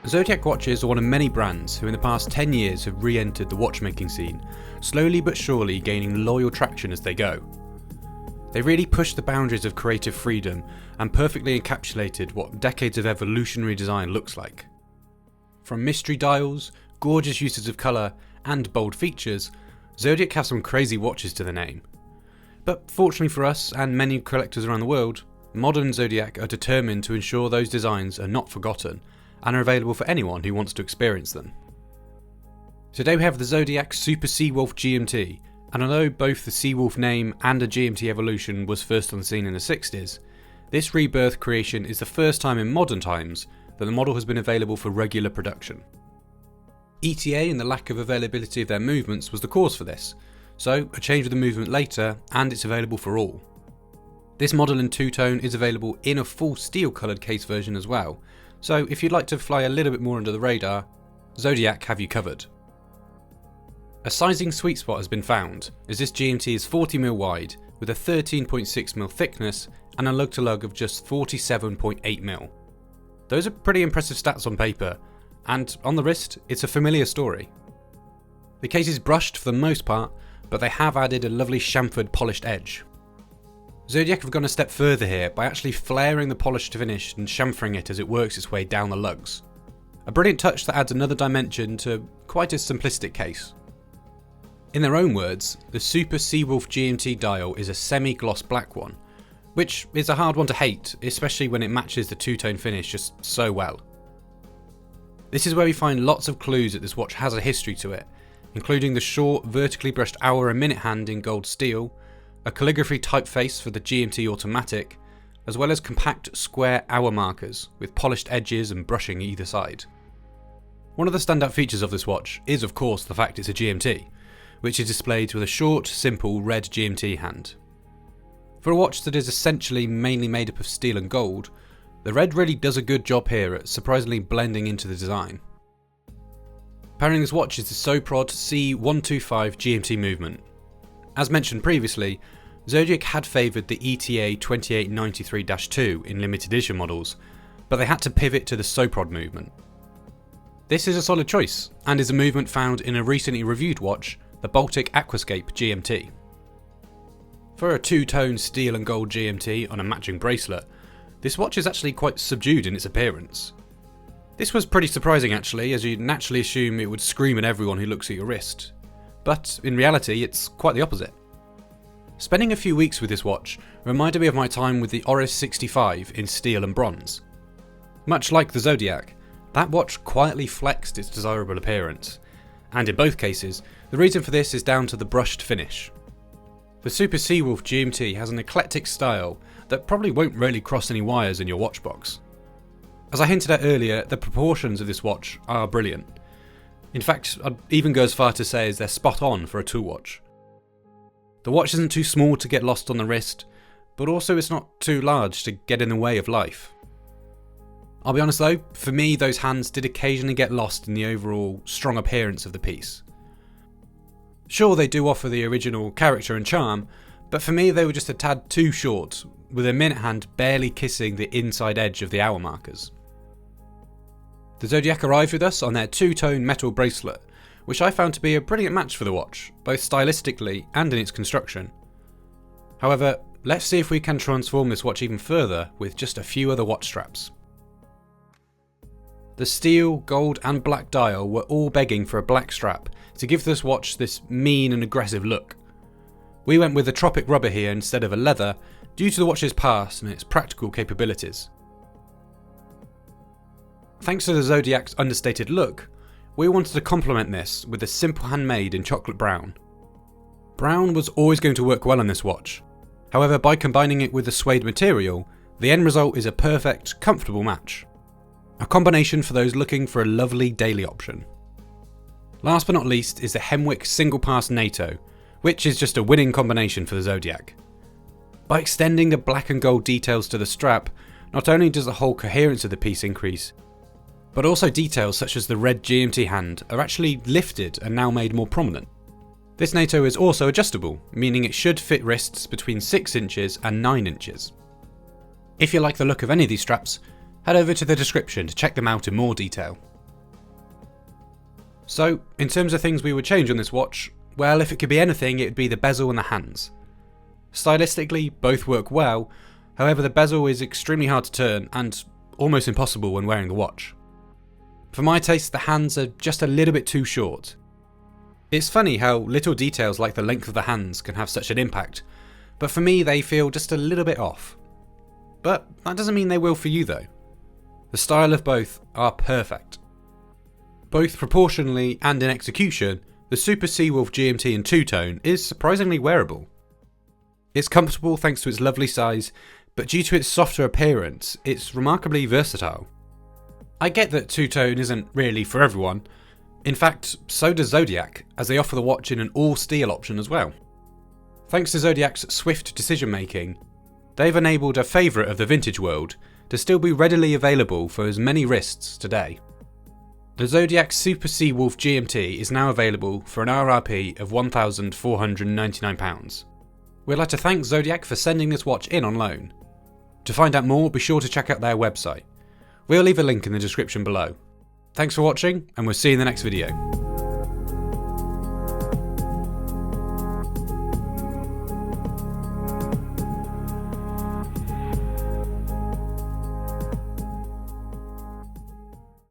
Zodiac watches are one of many brands who in the past 10 years have re-entered the watchmaking scene, slowly but surely gaining loyal traction as they go. They really pushed the boundaries of creative freedom and perfectly encapsulated what decades of evolutionary design looks like. From mystery dials, gorgeous uses of colour, and bold features, Zodiac have some crazy watches to their name. But fortunately for us and many collectors around the world, modern Zodiac are determined to ensure those designs are not forgotten and are available for anyone who wants to experience them. Today we have the Zodiac Super Sea Wolf GMT, and although both the Sea Wolf name and a GMT evolution was first on the scene in the 60s, this rebirth creation is the first time in modern times that the model has been available for regular production. ETA and the lack of availability of their movements was the cause for this, so a change of the movement later and it's available for all. This model in two-tone is available in a full steel coloured case version as well, so if you'd like to fly a little bit more under the radar, Zodiac have you covered. A sizing sweet spot has been found, as this GMT is 40mm wide with a 13.6mm thickness and a lug-to-lug of just 47.8mm. Those are pretty impressive stats on paper, and on the wrist, it's a familiar story. The case is brushed for the most part, but they have added a lovely chamfered polished edge. Zodiac have gone a step further here by actually flaring the polished finish and chamfering it as it works its way down the lugs. A brilliant touch that adds another dimension to quite a simplistic case. In their own words, the Super Sea Wolf GMT dial is a semi-gloss black one, which is a hard one to hate, especially when it matches the two-tone finish just so well. This is where we find lots of clues that this watch has a history to it, including the short, vertically brushed hour and minute hand in gold steel, a calligraphy typeface for the GMT automatic, as well as compact square hour markers with polished edges and brushing either side. One of the standout features of this watch is of course the fact it's a GMT, which is displayed with a short, simple red GMT hand. For a watch that is essentially mainly made up of steel and gold, the red really does a good job here at surprisingly blending into the design. Pairing this watch is the Soprod C125 GMT movement. As mentioned previously, Zodiac had favoured the ETA 2893-2 in limited edition models, but they had to pivot to the Soprod movement. This is a solid choice, and is a movement found in a recently reviewed watch, the Baltic Aquascape GMT. For a two-tone steel and gold GMT on a matching bracelet, this watch is actually quite subdued in its appearance. This was pretty surprising actually, as you'd naturally assume it would scream at everyone who looks at your wrist. But in reality, it's quite the opposite. Spending a few weeks with this watch reminded me of my time with the Oris 65 in steel and bronze. Much like the Zodiac, that watch quietly flexed its desirable appearance, and in both cases, the reason for this is down to the brushed finish. The Super Sea Wolf GMT has an eclectic style that probably won't really cross any wires in your watch box. As I hinted at earlier, the proportions of this watch are brilliant. In fact, I'd even go as far to say as they're spot on for a tool watch. The watch isn't too small to get lost on the wrist, but also it's not too large to get in the way of life. I'll be honest though, for me those hands did occasionally get lost in the overall strong appearance of the piece. Sure, they do offer the original character and charm, but for me they were just a tad too short, with a minute hand barely kissing the inside edge of the hour markers. The Zodiac arrived with us on their two-tone metal bracelet, which I found to be a brilliant match for the watch, both stylistically and in its construction. However, let's see if we can transform this watch even further with just a few other watch straps. The steel, gold and black dial were all begging for a black strap to give this watch this mean and aggressive look. We went with a tropic rubber here instead of a leather due to the watch's past and its practical capabilities. Thanks to the Zodiac's understated look, we wanted to complement this with a simple handmade in chocolate brown. Brown was always going to work well on this watch, however by combining it with the suede material, the end result is a perfect, comfortable match. A combination for those looking for a lovely daily option. Last but not least is the Henwick single pass NATO, which is just a winning combination for the Zodiac. By extending the black and gold details to the strap, not only does the whole coherence of the piece increase, but also details such as the red GMT hand are actually lifted and now made more prominent. This NATO is also adjustable, meaning it should fit wrists between 6 inches and 9 inches. If you like the look of any of these straps, head over to the description to check them out in more detail. So, in terms of things we would change on this watch, well, if it could be anything, it would be the bezel and the hands. Stylistically, both work well, however the bezel is extremely hard to turn and almost impossible when wearing the watch. For my taste, the hands are just a little bit too short. It's funny how little details like the length of the hands can have such an impact, but for me they feel just a little bit off. But that doesn't mean they will for you though. The style of both are perfect. Both proportionally and in execution, the Super Sea Wolf GMT in two-tone is surprisingly wearable. It's comfortable thanks to its lovely size, but due to its softer appearance, it's remarkably versatile. I get that two-tone isn't really for everyone. In fact, so does Zodiac, as they offer the watch in an all-steel option as well. Thanks to Zodiac's swift decision-making, they've enabled a favourite of the vintage world to still be readily available for as many wrists today. The Zodiac Super Sea Wolf GMT is now available for an RRP of £1,499. We'd like to thank Zodiac for sending this watch in on loan. To find out more, be sure to check out their website. We'll leave a link in the description below. Thanks for watching, and we'll see you in the next video.